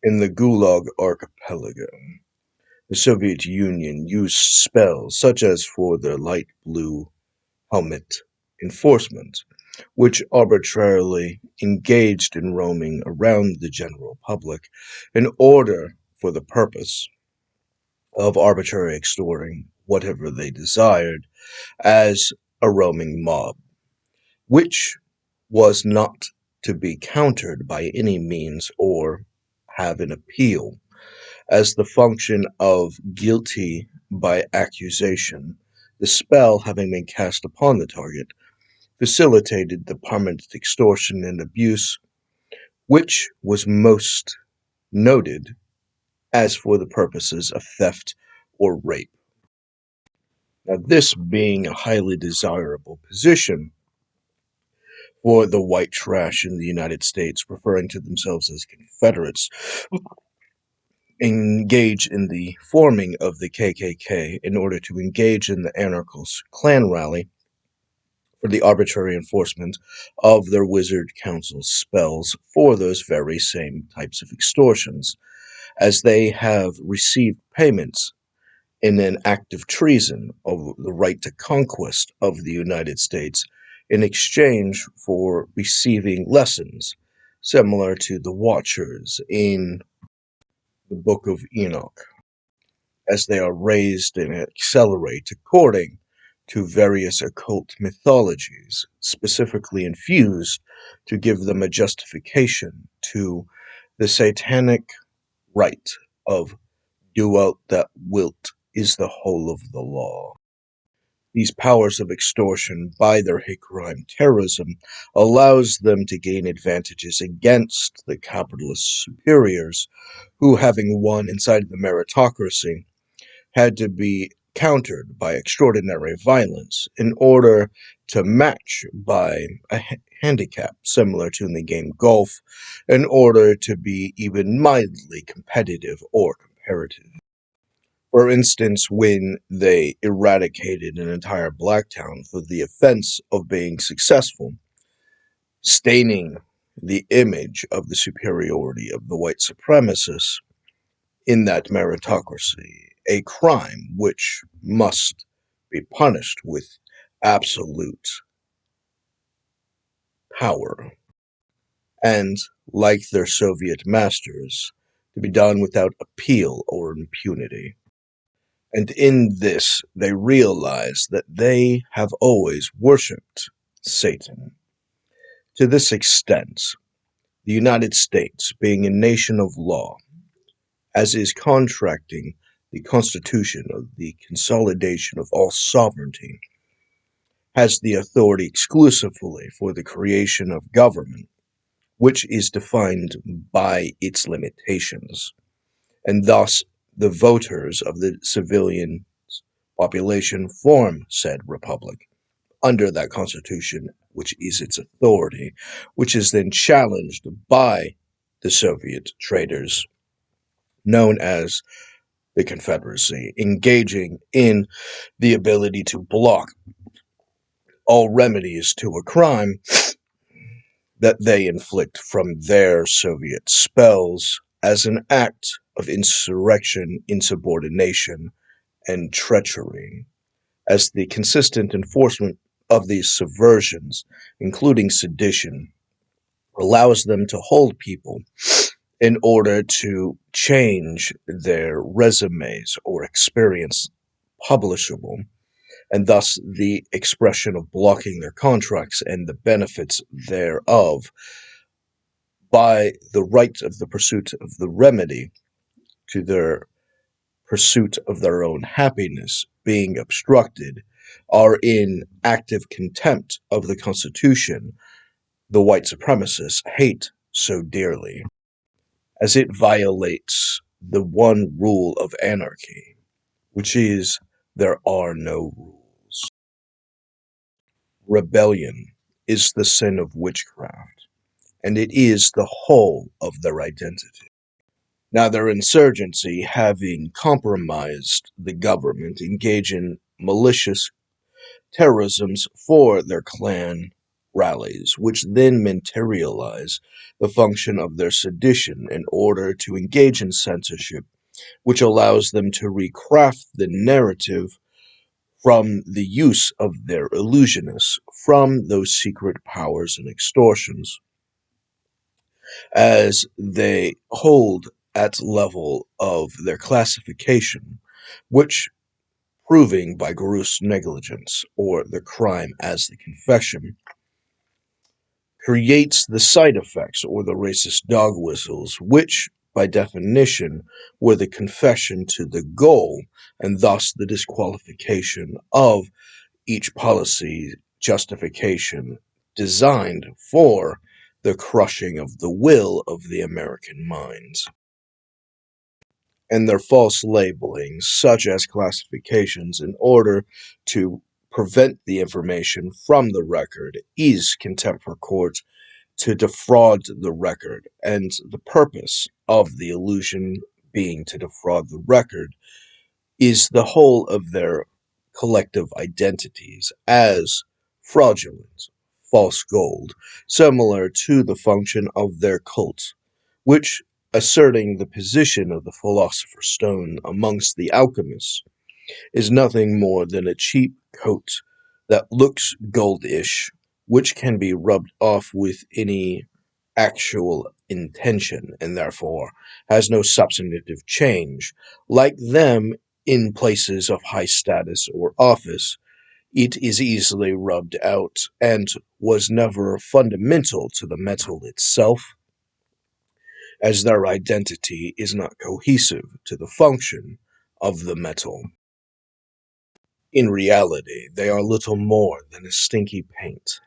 In the Gulag Archipelago, the Soviet Union used spells such as for the light blue helmet enforcement, which arbitrarily engaged in roaming around the general public in order for the purpose of arbitrarily extorting whatever they desired as a roaming mob, which was not to be countered by any means or have an appeal as the function of guilty by accusation, the spell having been cast upon the target, facilitated the permanent extortion and abuse, which was most noted as for the purposes of theft or rape. Now, this being a highly desirable position for the white trash in the United States, referring to themselves as Confederates, engage in the forming of the KKK in order to engage in the anarchist Klan rally for the arbitrary enforcement of their Wizard Council spells for those very same types of extortions, as they have received payments in an act of treason of the right to conquest of the United States in exchange for receiving lessons similar to the Watchers in the Book of Enoch, as they are raised and accelerate according to various occult mythologies, specifically infused to give them a justification to the satanic right of do out that wilt is the whole of the law. These powers of extortion by their hate crime terrorism allows them to gain advantages against the capitalist superiors who, having won inside the meritocracy, had to be countered by extraordinary violence in order to match by a handicap similar to in the game golf in order to be even mildly competitive or comparative. For instance, when they eradicated an entire black town for the offense of being successful, staining the image of the superiority of the white supremacists in that meritocracy, a crime which must be punished with absolute power, and, like their Soviet masters, to be done without appeal or impunity. And in this they realize that they have always worshipped Satan. To this extent, the United States, being a nation of law, as is contracting the Constitution of the consolidation of all sovereignty, has the authority exclusively for the creation of government, which is defined by its limitations, and thus the voters of the civilian population form said republic under that constitution, which is its authority, which is then challenged by the Soviet traitors known as the Confederacy, engaging in the ability to block all remedies to a crime that they inflict from their Soviet spells as an act of insurrection, insubordination, and treachery, as the consistent enforcement of these subversions, including sedition, allows them to hold people in order to change their resumes or experience publishable, and thus the expression of blocking their contracts and the benefits thereof by the right of the pursuit of the remedy to their pursuit of their own happiness being obstructed, are in active contempt of the Constitution the white supremacists hate so dearly, as it violates the one rule of anarchy, which is there are no rules. Rebellion is the sin of witchcraft, and it is the whole of their identity. Now, their insurgency, having compromised the government, engage in malicious terrorisms for their clan rallies, which then materialize the function of their sedition in order to engage in censorship, which allows them to recraft the narrative from the use of their illusionists from those secret powers and extortions, as they hold at level of their classification, which proving by gross negligence or the crime as the confession creates the side effects or the racist dog whistles, which by definition were the confession to the goal and thus the disqualification of each policy justification designed for the crushing of the will of the American minds. And their false labelings, such as classifications, in order to prevent the information from the record, is contempt for court to defraud the record, and the purpose of the illusion being to defraud the record is the whole of their collective identities as fraudulent, false gold, similar to the function of their cult, which, asserting the position of the philosopher's stone amongst the alchemists, is nothing more than a cheap coat that looks goldish, which can be rubbed off with any actual intention and therefore has no substantive change. Like them, in places of high status or office, it is easily rubbed out and was never fundamental to the metal itself, as their identity is not cohesive to the function of the metal. In reality, they are little more than a stinky paint,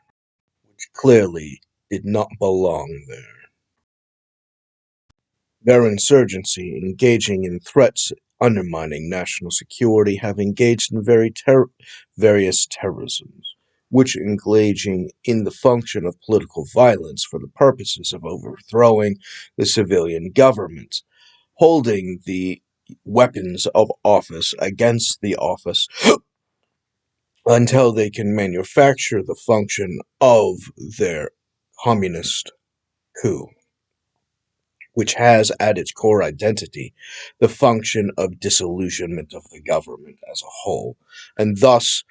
which clearly did not belong there. Their insurgency, engaging in threats undermining national security, have engaged in various terrorisms, which engaging in the function of political violence for the purposes of overthrowing the civilian government, holding the weapons of office against the office until they can manufacture the function of their communist coup, which has at its core identity the function of disillusionment of the government as a whole, and thus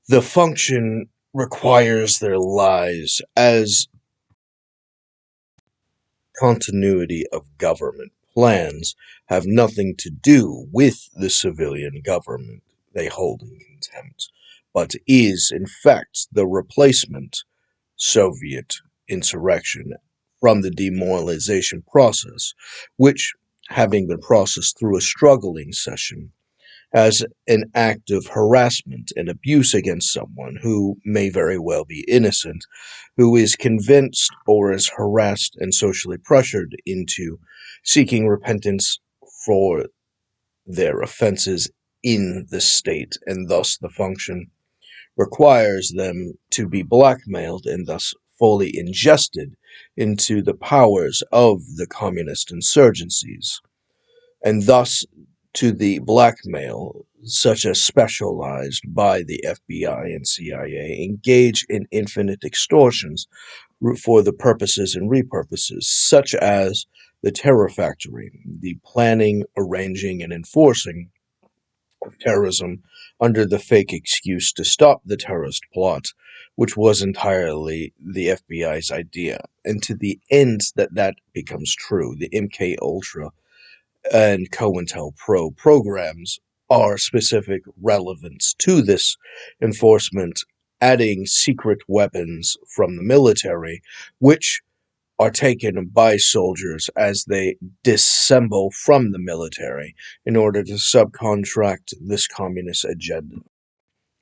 the function requires their lies as continuity of government plans have nothing to do with the civilian government they hold in contempt, but is in fact the replacement Soviet insurrection from the demoralization process, which, having been processed through a struggling session, as an act of harassment and abuse against someone who may very well be innocent, who is convinced or is harassed and socially pressured into seeking repentance for their offenses in the state, and thus the function requires them to be blackmailed and thus fully ingested into the powers of the communist insurgencies, and thus to the blackmail, such as specialized by the FBI and CIA, engage in infinite extortions for the purposes and repurposes, such as the terror factory, the planning, arranging, and enforcing of terrorism under the fake excuse to stop the terrorist plot, which was entirely the FBI's idea. And to the end that that becomes true, the MK Ultra and COINTELPRO programs are specific relevance to this enforcement, adding secret weapons from the military, which are taken by soldiers as they dissemble from the military in order to subcontract this communist agenda.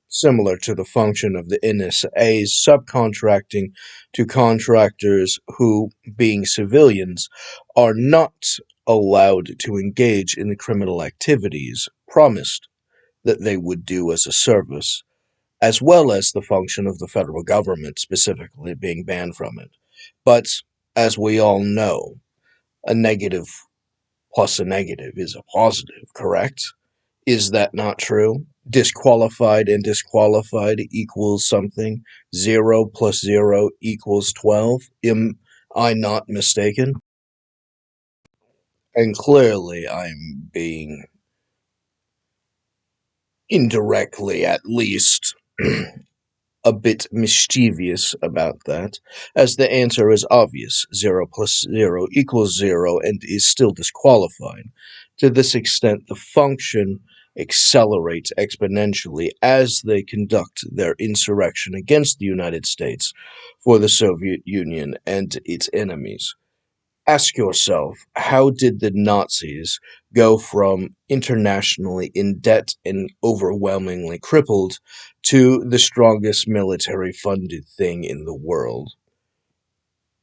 Similar to the function of the NSA's subcontracting to contractors who, being civilians, are not allowed to engage in the criminal activities promised that they would do as a service, as well as the function of the federal government specifically being banned from it. But, as we all know, a negative plus a negative is a positive, correct? Is that not true? disqualified and disqualified equals something. 0 plus 0 equals 12. Am I not mistaken? And clearly I'm being indirectly, at least, a bit mischievous about that, as the answer is obvious. 0 plus 0 equals 0 and is still disqualified. To this extent, the function accelerates exponentially as they conduct their insurrection against the United States for the Soviet Union and its enemies. Ask yourself, how did the Nazis go from internationally in debt and overwhelmingly crippled to the strongest military funded thing in the world?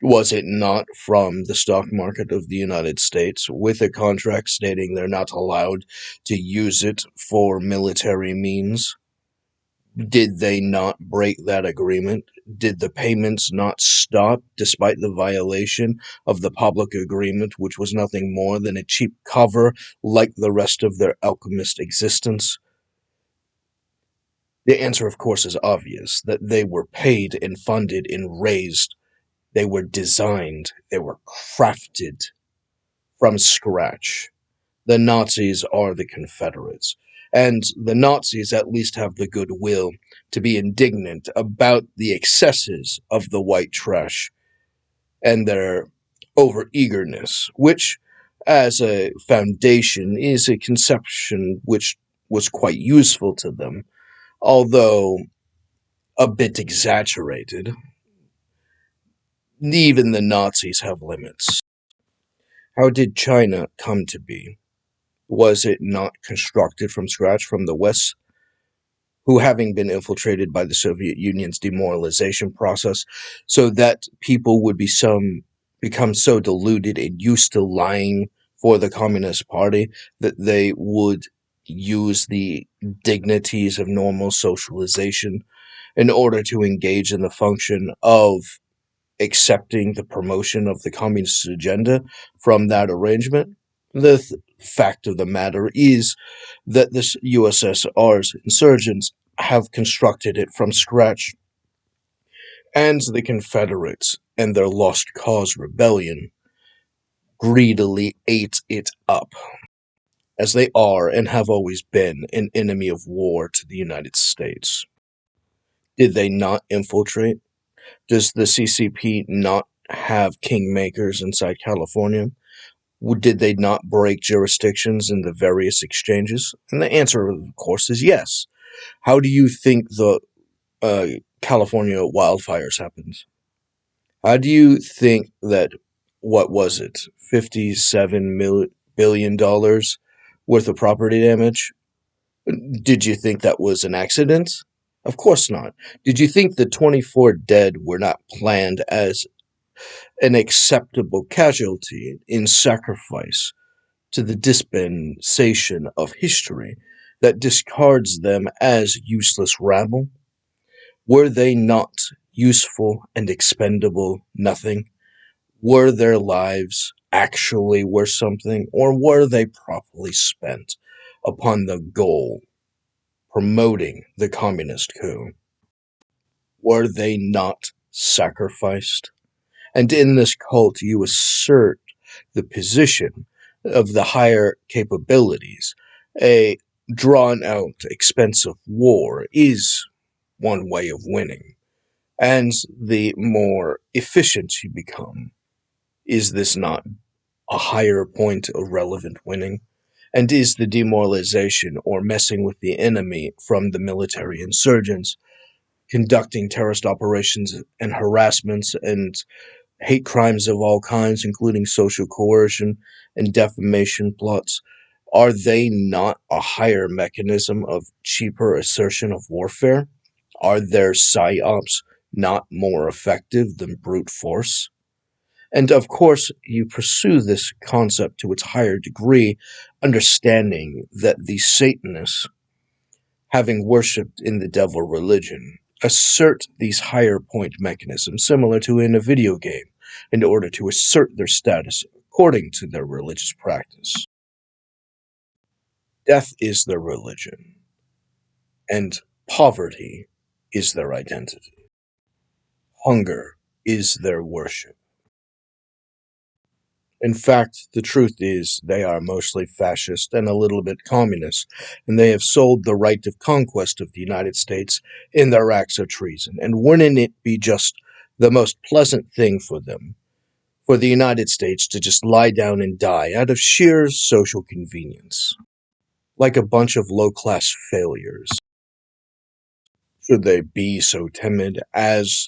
Was it not from the stock market of the United States, with a contract stating they're not allowed to use it for military means? Did they not break that agreement? Did the payments not stop despite the violation of the public agreement, which was nothing more than a cheap cover like the rest of their alchemist existence? The answer, of course, is obvious, that they were paid and funded and raised. They were designed, they were crafted from scratch. The Nazis are the Confederates. And the Nazis at least have the goodwill to be indignant about the excesses of the white trash and their overeagerness, which, as a foundation, is a conception which was quite useful to them, although a bit exaggerated. Even the Nazis have limits. How did China come to be? Was it not constructed from scratch from the West, who, having been infiltrated by the Soviet Union's demoralization process, so that people would become so deluded and used to lying for the Communist Party that they would use the dignities of normal socialization in order to engage in the function of accepting the promotion of the communist agenda from that arrangement? The fact of the matter is that the USSR's insurgents have constructed it from scratch, and the Confederates and their Lost Cause rebellion greedily ate it up, as they are and have always been an enemy of war to the United States. Did they not infiltrate? Does the CCP not have kingmakers inside California? Did they not break jurisdictions in the various exchanges? And the answer, of course, is yes. How do you think the California wildfires happened? How do you think that, what was it, $57 billion worth of property damage? Did you think that was an accident? Of course not. Did you think the 24 dead were not planned as an acceptable casualty in sacrifice to the dispensation of history that discards them as useless rabble? Were they not useful and expendable nothing? Were their lives actually worth something, or were they properly spent upon the goal promoting the communist coup? Were they not sacrificed? And in this cult, you assert the position of the higher capabilities. A drawn out, expensive war is one way of winning. And the more efficient you become, is this not a higher point of relevant winning? And is the demoralization or messing with the enemy from the military insurgents, conducting terrorist operations and harassments and hate crimes of all kinds, including social coercion and defamation plots, are they not a higher mechanism of cheaper assertion of warfare? Are their psyops not more effective than brute force? And of course, you pursue this concept to its higher degree, understanding that the Satanists, having worshipped in the devil religion, assert these higher point mechanisms similar to in a video game in order to assert their status according to their religious practice. Death is their religion. and poverty is their identity. Hunger is their worship. In fact, the truth is they are mostly fascist and a little bit communist, and they have sold the right of conquest of the United States in their acts of treason. And wouldn't it be just the most pleasant thing for them, for the United States to just lie down and die out of sheer social convenience, like a bunch of low-class failures? Should they be so timid as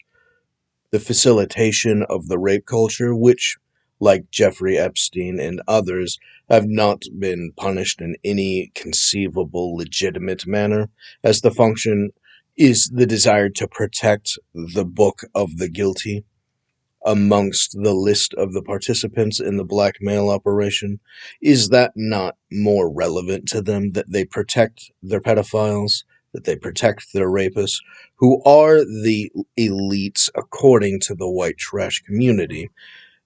the facilitation of the rape culture, which, like Jeffrey Epstein and others, have not been punished in any conceivable legitimate manner, as the function is the desire to protect the book of the guilty amongst the list of the participants in the blackmail operation? Is that not more relevant to them, that they protect their pedophiles, that they protect their rapists, who are the elites according to the white trash community?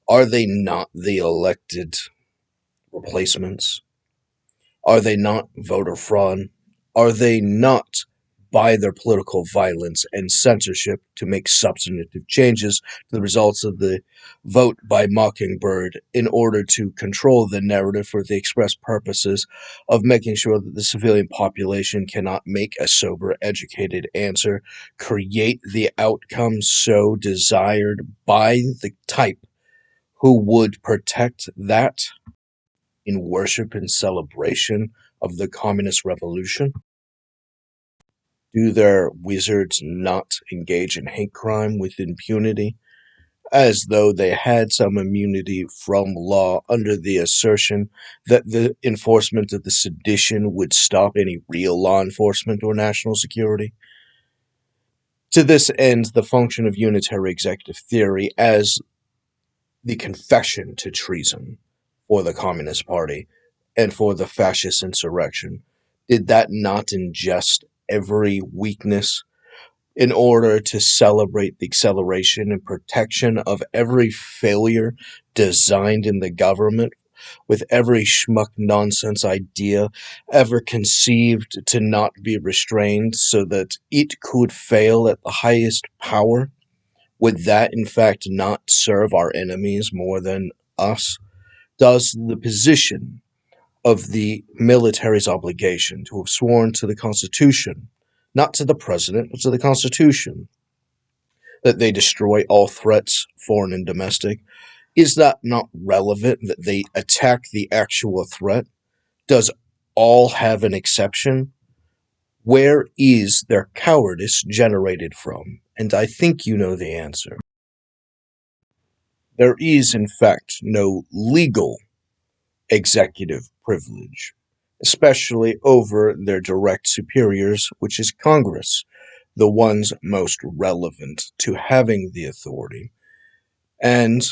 Are they not the elected replacements? Are they not voter fraud? Are they not, by their political violence and censorship, to make substantive changes to the results of the vote by Mockingbird in order to control the narrative for the express purposes of making sure that the civilian population cannot make a sober, educated answer, create the outcome so desired by the type who would protect that in worship and celebration of the communist revolution? Do their wizards not engage in hate crime with impunity, as though they had some immunity from law under the assertion that the enforcement of the sedition would stop any real law enforcement or national security? To this end, the function of unitary executive theory as the confession to treason for the Communist Party and for the fascist insurrection, did that not ingest every weakness in order to celebrate the acceleration and protection of every failure designed in the government, with every schmuck nonsense idea ever conceived to not be restrained so that it could fail at the highest power? Would that, in fact, not serve our enemies more than us? Does the position of the military's obligation to have sworn to the Constitution, not to the President, but to the Constitution, that they destroy all threats, foreign and domestic, is that not relevant that they attack the actual threat? Does all have an exception? Where is their cowardice generated from? And I think you know the answer. There is, in fact, no legal executive privilege, especially over their direct superiors, which is Congress, the ones most relevant to having the authority. And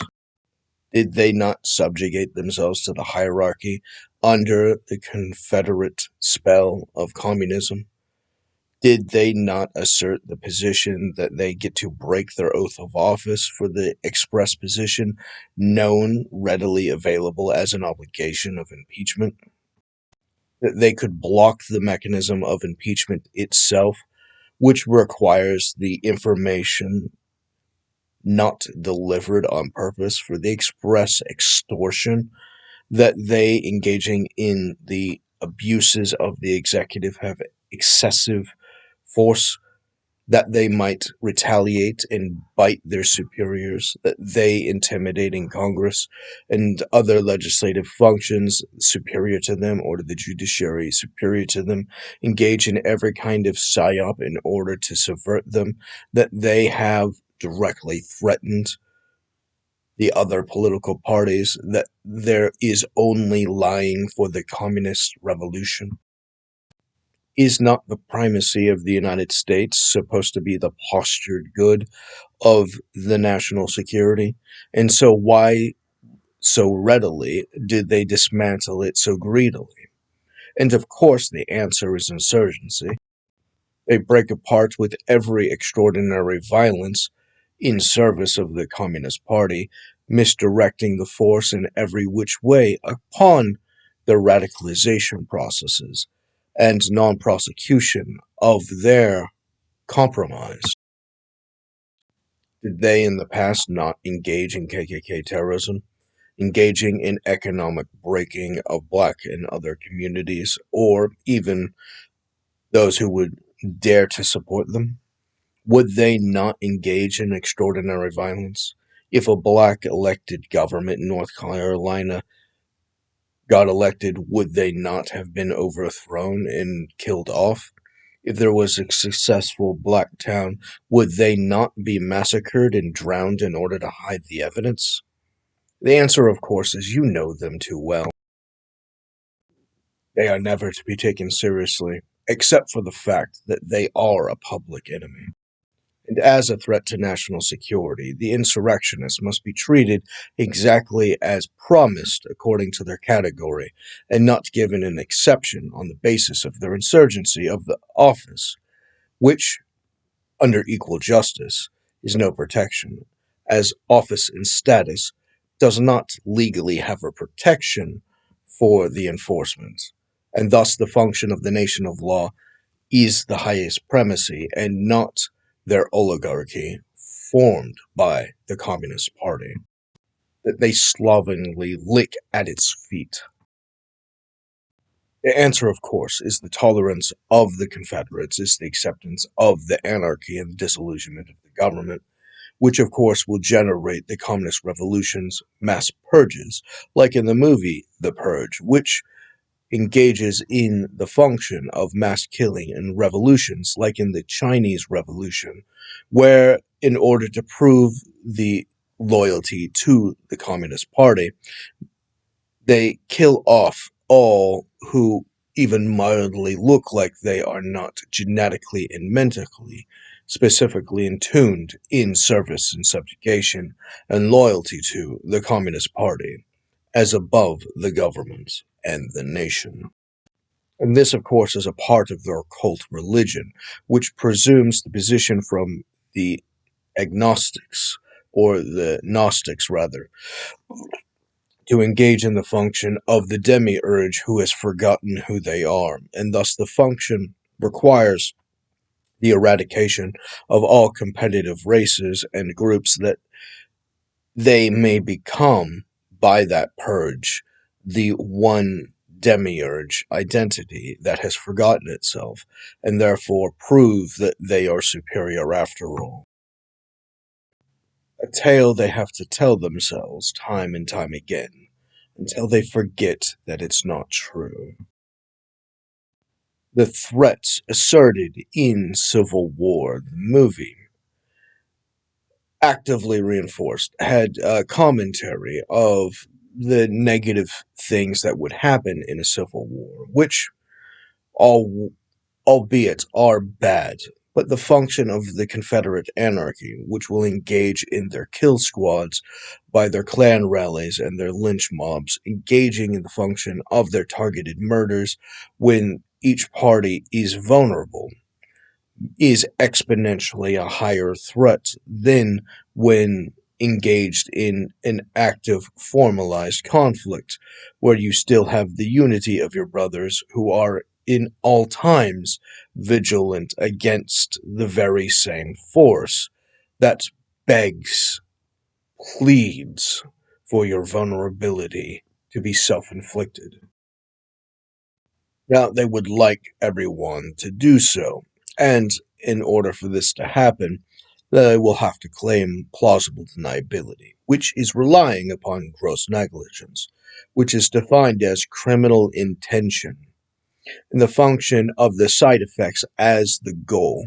did they not subjugate themselves to the hierarchy under the Confederate spell of communism? Did they not assert the position that they get to break their oath of office for the express position known readily available as an obligation of impeachment? That they could block the mechanism of impeachment itself, which requires the information not delivered on purpose for the express extortion that they, engaging in the abuses of the executive, have excessive force, that they might retaliate and bite their superiors, that they, intimidating Congress and other legislative functions superior to them, or to the judiciary superior to them, engage in every kind of psyop in order to subvert them, that they have directly threatened the other political parties, that there is only lying for the communist revolution? Is not the primacy of the United States supposed to be the postured good of the national security? And so why so readily did they dismantle it so greedily? And of course the answer is insurgency. They break apart with every extraordinary violence in service of the Communist Party, misdirecting the force in every which way upon their radicalization processes and non-prosecution of their compromise. Did they in the past not engage in KKK terrorism, engaging in economic breaking of Black and other communities, or even those who would dare to support them? Would they not engage in extraordinary violence? If a Black elected government in North Carolina got elected, would they not have been overthrown and killed off? If there was a successful Black town, would they not be massacred and drowned in order to hide the evidence? The answer, of course, is you know them too well. They are never to be taken seriously, except for the fact that they are a public enemy. And as a threat to national security, the insurrectionists must be treated exactly as promised according to their category, and not given an exception on the basis of their insurgency of the office, which, under equal justice, is no protection, as office and status does not legally have a protection for the enforcement, and thus the function of the nation of law is the highest primacy and not their oligarchy formed by the Communist Party that they slovenly lick at its feet. The answer, of course, is the tolerance of the Confederates, is the acceptance of the anarchy and disillusionment of the government, which, of course, will generate the communist revolution's mass purges, like in the movie The Purge, which engages in the function of mass killing and revolutions, like in the Chinese Revolution, where, in order to prove the loyalty to the Communist Party, they kill off all who even mildly look like they are not genetically and mentally specifically attuned in service and subjugation and loyalty to the Communist Party, as above the government and the nation. And this, of course, is a part of their cult religion, which presumes the position from the agnostics, or the Gnostics rather, to engage in the function of the demiurge who has forgotten who they are, and thus the function requires the eradication of all competitive races and groups that they may become, by that purge, the one demiurge identity that has forgotten itself, and therefore prove that they are superior after all. A tale they have to tell themselves time and time again, until they forget that it's not true. The threats asserted in Civil War, the movie, actively reinforced, had a commentary of the negative things that would happen in a civil war, which, all, albeit are bad, but the function of the Confederate anarchy, which will engage in their kill squads by their Klan rallies and their lynch mobs, engaging in the function of their targeted murders when each party is vulnerable, is exponentially a higher threat than when engaged in an active, formalized conflict, where you still have the unity of your brothers who are in all times vigilant against the very same force that begs, pleads for your vulnerability to be self-inflicted. Now, they would like everyone to do so, and in order for this to happen, they will have to claim plausible deniability, which is relying upon gross negligence, which is defined as criminal intention, and the function of the side effects as the goal.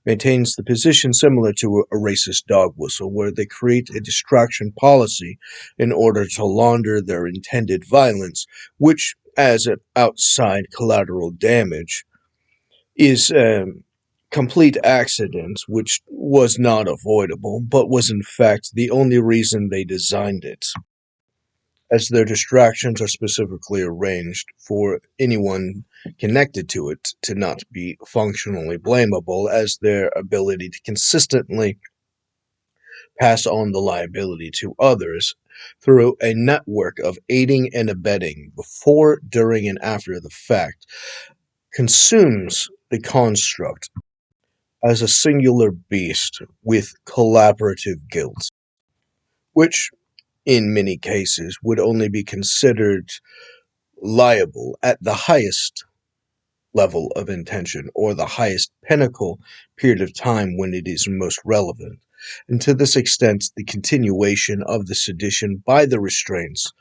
Maintains the position similar to a racist dog whistle, where they create a distraction policy in order to launder their intended violence, which, as an outside collateral damage, is a complete accident which was not avoidable, but was in fact the only reason they designed it, as their distractions are specifically arranged for anyone connected to it to not be functionally blamable, as their ability to consistently pass on the liability to others through a network of aiding and abetting before, during, and after the fact consumes the construct as a singular beast with collaborative guilt, which in many cases would only be considered liable at the highest level of intention or the highest pinnacle period of time when it is most relevant. And to this extent, the continuation of the sedition by the restraints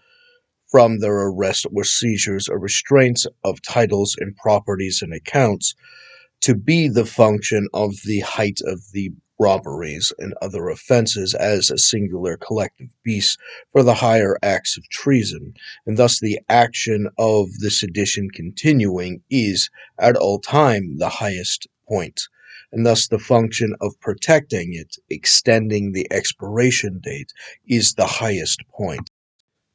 from their arrest or seizures or restraints of titles and properties and accounts to be the function of the height of the robberies and other offenses as a singular collective beast for the higher acts of treason, and thus the action of the sedition continuing is at all time the highest point, and thus the function of protecting it, extending the expiration date, is the highest point.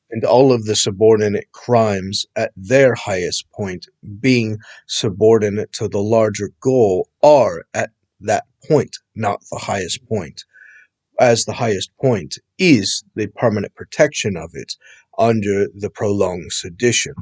And all of the subordinate crimes at their highest point, being subordinate to the larger goal, are at that point not the highest point, as the highest point is the permanent protection of it under the prolonged sedition.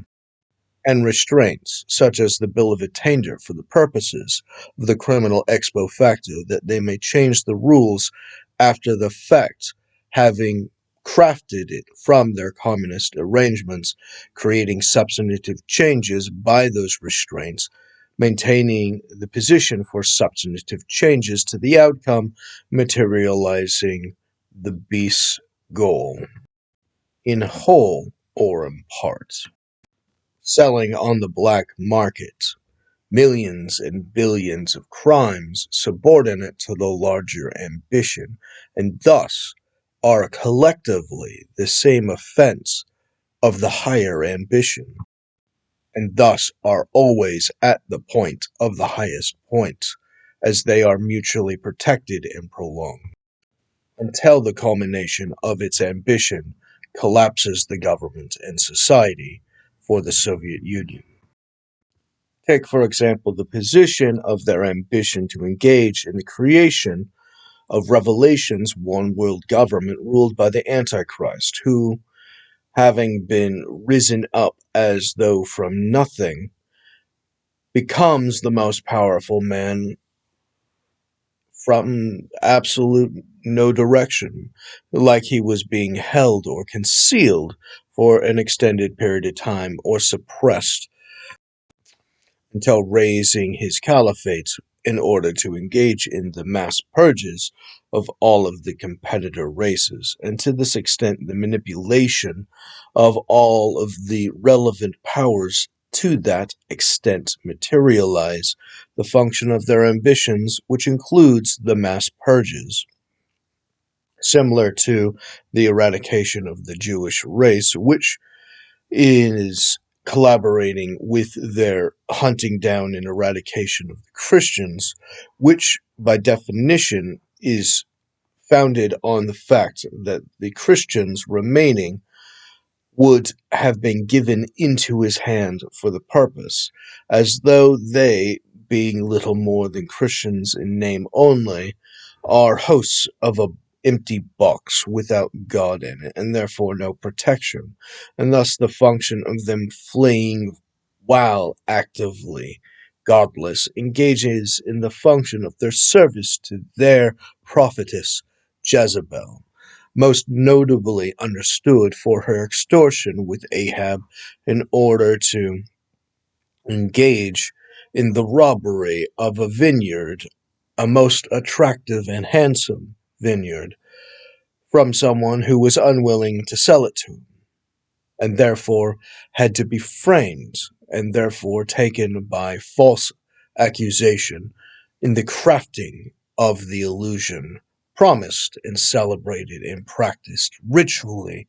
And restraints, such as the bill of attainder, for the purposes of the criminal ex post facto, that they may change the rules after the fact, having crafted it from their communist arrangements, creating substantive changes by those restraints, maintaining the position for substantive changes to the outcome, materializing the beast's goal, in whole or in part. Selling on the black market millions and billions of crimes subordinate to the larger ambition, and thus are collectively the same offense of the higher ambition, and thus are always at the point of the highest point, as they are mutually protected and prolonged, until the culmination of its ambition collapses the government and society for the Soviet Union. Take, for example, the position of their ambition to engage in the creation of Revelation's one world government ruled by the Antichrist, who, having been risen up as though from nothing, becomes the most powerful man from absolute no direction, like he was being held or concealed for an extended period of time or suppressed until raising his caliphate in order to engage in the mass purges of all of the competitor races, and to this extent the manipulation of all of the relevant powers to that extent materialize the function of their ambitions, which includes the mass purges. Similar to the eradication of the Jewish race, which is collaborating with their hunting down and eradication of the Christians, which by definition is founded on the fact that the Christians remaining would have been given into his hand for the purpose, as though they, being little more than Christians in name only, are hosts of a empty box without God in it, and therefore no protection, and thus the function of them fleeing while actively godless engages in the function of their service to their prophetess Jezebel, most notably understood for her extortion with Ahab in order to engage in the robbery of a vineyard, a most attractive and handsome vineyard, from someone who was unwilling to sell it to him, and therefore had to be framed, and therefore taken by false accusation in the crafting of the illusion, promised and celebrated and practiced ritually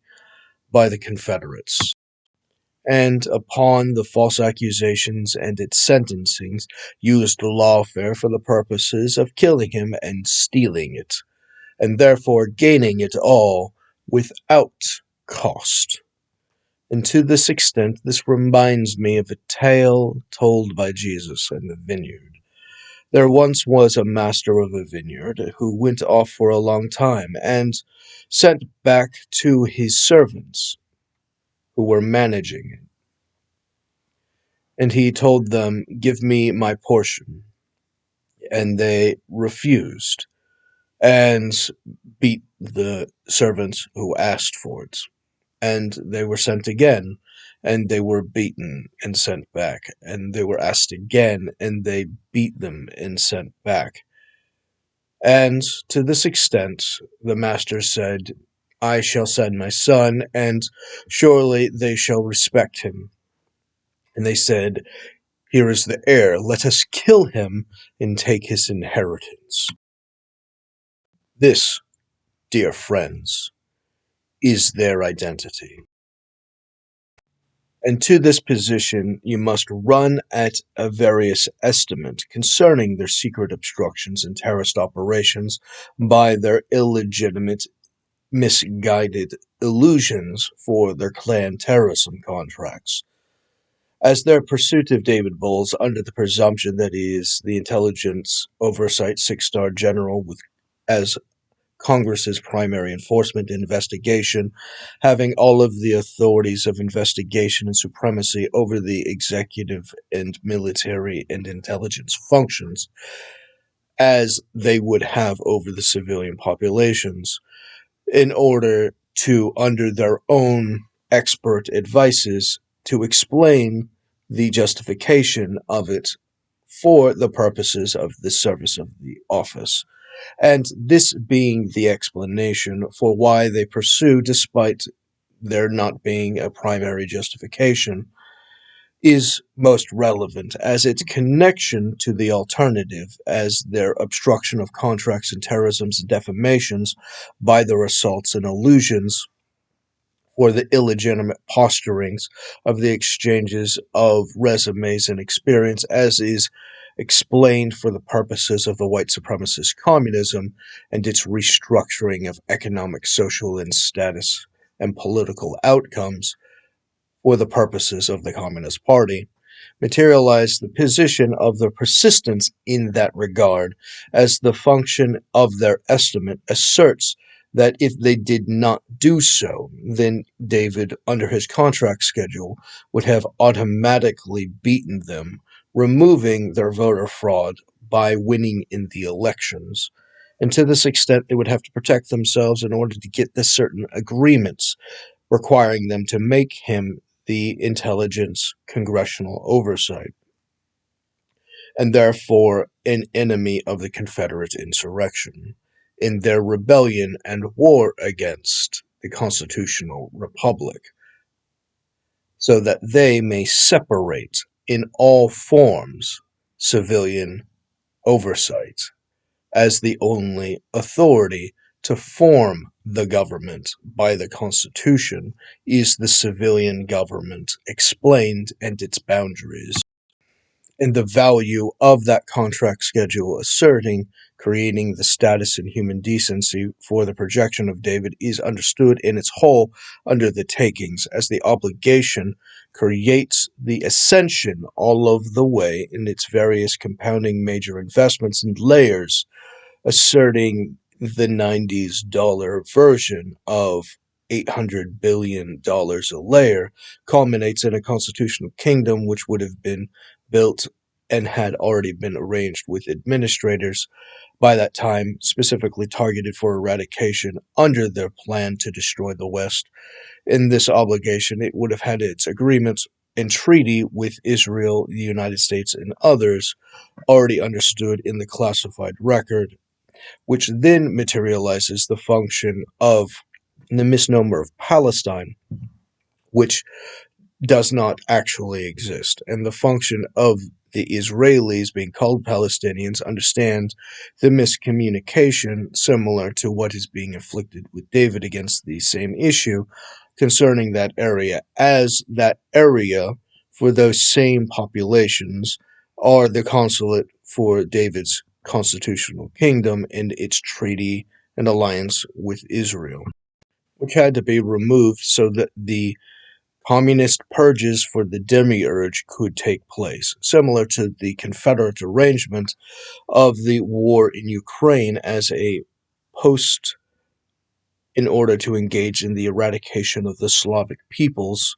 by the Confederates. And upon the false accusations and its sentencings, used lawfare for the purposes of killing him and stealing it, and therefore gaining it all without cost. And to this extent, this reminds me of a tale told by Jesus in the vineyard. There once was a master of a vineyard who went off for a long time and sent back to his servants who were managing it. And he told them, "Give me my portion." and they refused and beat the servants who asked for it. And they were sent again, and they were beaten and sent back. And they were asked again, and they beat them and sent back. And to this extent, the master said, I shall send my son, and surely they shall respect him. And they said, here is the heir, let us kill him and take his inheritance. This, dear friends, is their identity. And to this position you must run at a various estimate concerning their secret obstructions and terrorist operations by their illegitimate, misguided illusions for their clan terrorism contracts. As their pursuit of David Bowles under the presumption that he is the intelligence oversight six-star general with as Congress's primary enforcement investigation, having all of the authorities of investigation and supremacy over the executive and military and intelligence functions, as they would have over the civilian populations, in order to, under their own expert advices, to explain the justification of it for the purposes of the service of the office. And this being the explanation for why they pursue, despite there not being a primary justification, is most relevant, as its connection to the alternative, as their obstruction of contracts and terrorisms and defamations by their assaults and illusions, or the illegitimate posturings of the exchanges of resumes and experience, as is explained for the purposes of the white supremacist communism and its restructuring of economic, social, and status and political outcomes for the purposes of the Communist Party, materialize the position of their persistence in that regard, as the function of their estimate asserts that if they did not do so, then David, under his contract schedule, would have automatically beaten them, removing their voter fraud by winning in the elections. And to this extent, they would have to protect themselves in order to get the certain agreements requiring them to make him the intelligence congressional oversight, and therefore an enemy of the Confederate insurrection, in their rebellion and war against the constitutional republic, so that they may separate in all forms civilian oversight as the only authority to form the government by the Constitution is the civilian government explained and its boundaries, and the value of that contract schedule asserting, creating the status and human decency for the projection of David is understood in its whole under the takings, as the obligation creates the ascension all of the way in its various compounding major investments and layers, asserting the 90s dollar version of $800 billion a layer, culminates in a constitutional kingdom which would have been built and had already been arranged with administrators by that time, specifically targeted for eradication under their plan to destroy the West. In this obligation, it would have had its agreements and treaty with Israel, the United States, and others already understood in the classified record, which then materializes the function of the misnomer of Palestine, which does not actually exist. And the function of the Israelis being called Palestinians understand the miscommunication similar to what is being inflicted with David against the same issue concerning that area, as that area for those same populations are the consulate for David's constitutional kingdom and its treaty and alliance with Israel, which had to be removed so that the communist purges for the demiurge could take place, similar to the Confederate arrangement of the war in Ukraine as a post in order to engage in the eradication of the Slavic peoples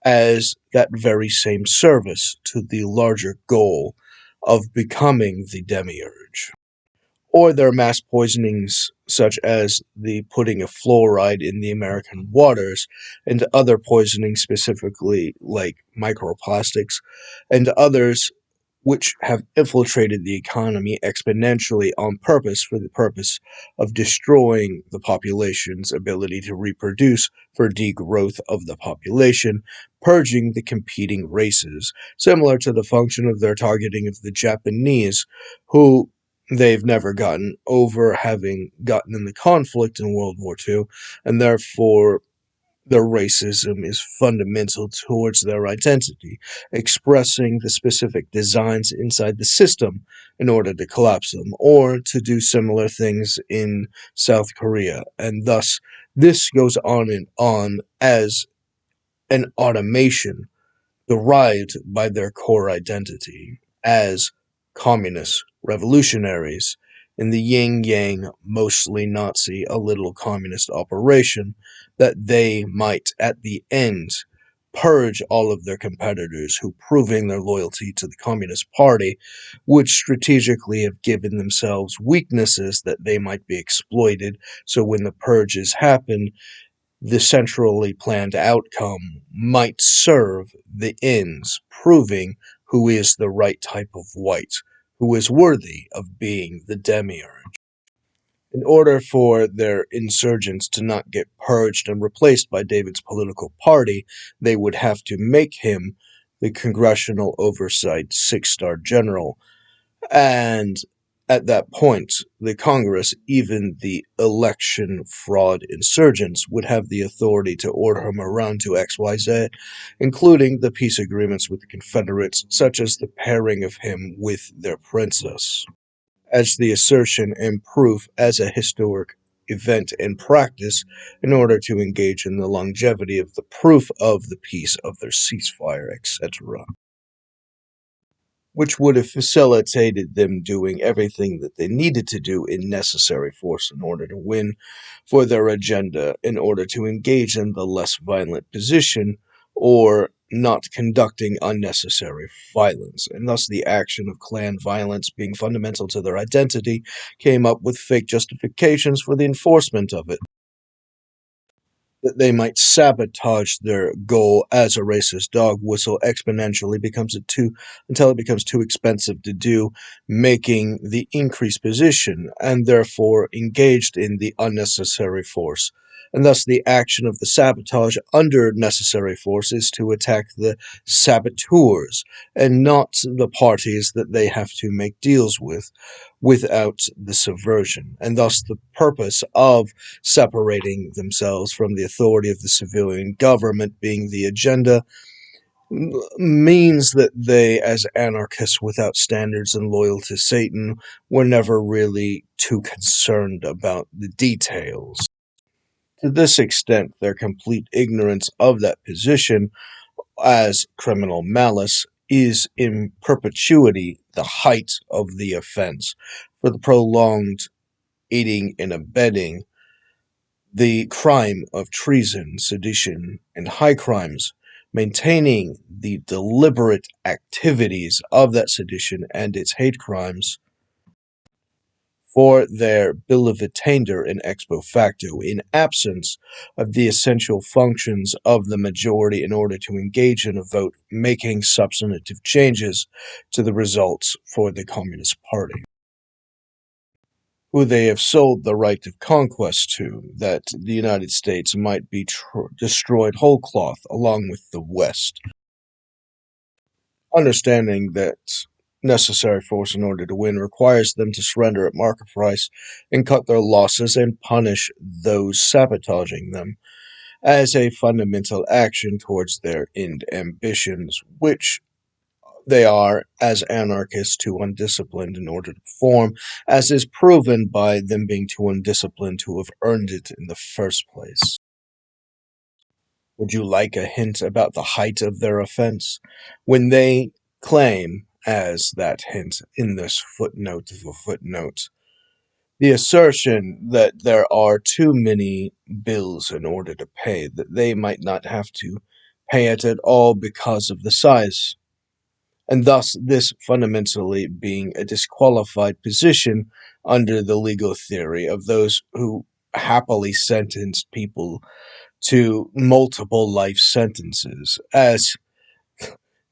as that very same service to the larger goal of becoming the demiurge. Or their mass poisonings, such as the putting of fluoride in the American waters, and other poisonings specifically like microplastics, and others which have infiltrated the economy exponentially on purpose for the purpose of destroying the population's ability to reproduce for degrowth of the population, purging the competing races, similar to the function of their targeting of the Japanese, who they've never gotten over having gotten in the conflict in World War II, and therefore their racism is fundamental towards their identity, expressing the specific designs inside the system in order to collapse them, or to do similar things in South Korea. And thus, this goes on and on as an automation derived by their core identity as communist revolutionaries in the yin yang, mostly Nazi, a little communist operation, that they might at the end purge all of their competitors who, proving their loyalty to the Communist Party, would strategically have given themselves weaknesses that they might be exploited. So when the purges happen, the centrally planned outcome might serve the ends, proving who is the right type of white, who is worthy of being the demiurge. In order for their insurgents to not get purged and replaced by David's political party, they would have to make him the Congressional Oversight Six-Star General, and at that point, the Congress, even the election fraud insurgents, would have the authority to order him around to XYZ, including the peace agreements with the Confederates, such as the pairing of him with their princess, as the assertion and proof as a historic event in practice in order to engage in the longevity of the proof of the peace of their ceasefire, etc., which would have facilitated them doing everything that they needed to do in necessary force in order to win for their agenda, in order to engage in the less violent position or not conducting unnecessary violence. And thus, the action of clan violence, being fundamental to their identity, came up with fake justifications for the enforcement of it, that they might sabotage their goal as a racist dog whistle exponentially becomes until it becomes too expensive to do, making the increased position and therefore engaged in the unnecessary force. And thus the action of the sabotage under necessary force is to attack the saboteurs and not the parties that they have to make deals with without the subversion. And thus the purpose of separating themselves from the authority of the civilian government being the agenda means that they, as anarchists without standards and loyal to Satan, were never really too concerned about the details. To this extent, their complete ignorance of that position as criminal malice is in perpetuity the height of the offense, for the prolonged aiding and abetting the crime of treason, sedition, and high crimes, maintaining the deliberate activities of that sedition and its hate crimes for their bill of attainder in ex post facto, in absence of the essential functions of the majority in order to engage in a vote making substantive changes to the results for the Communist Party, who they have sold the right of conquest to, that the United States might be destroyed whole cloth along with the West, understanding that necessary force in order to win requires them to surrender at market price and cut their losses and punish those sabotaging them as a fundamental action towards their end ambitions, which they are, as anarchists, too undisciplined in order to perform, as is proven by them being too undisciplined to have earned it in the first place. Would you like a hint about the height of their offense? When they claim, as that hint in this footnote of a footnote, the assertion that there are too many bills in order to pay, that they might not have to pay it at all because of the size and thus this fundamentally being a disqualified position under the legal theory of those who happily sentence people to multiple life sentences, as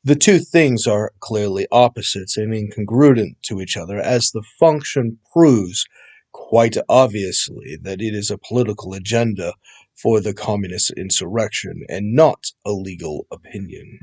the two things are clearly opposites and incongruent to each other, as the function proves quite obviously that it is a political agenda for the communist insurrection and not a legal opinion.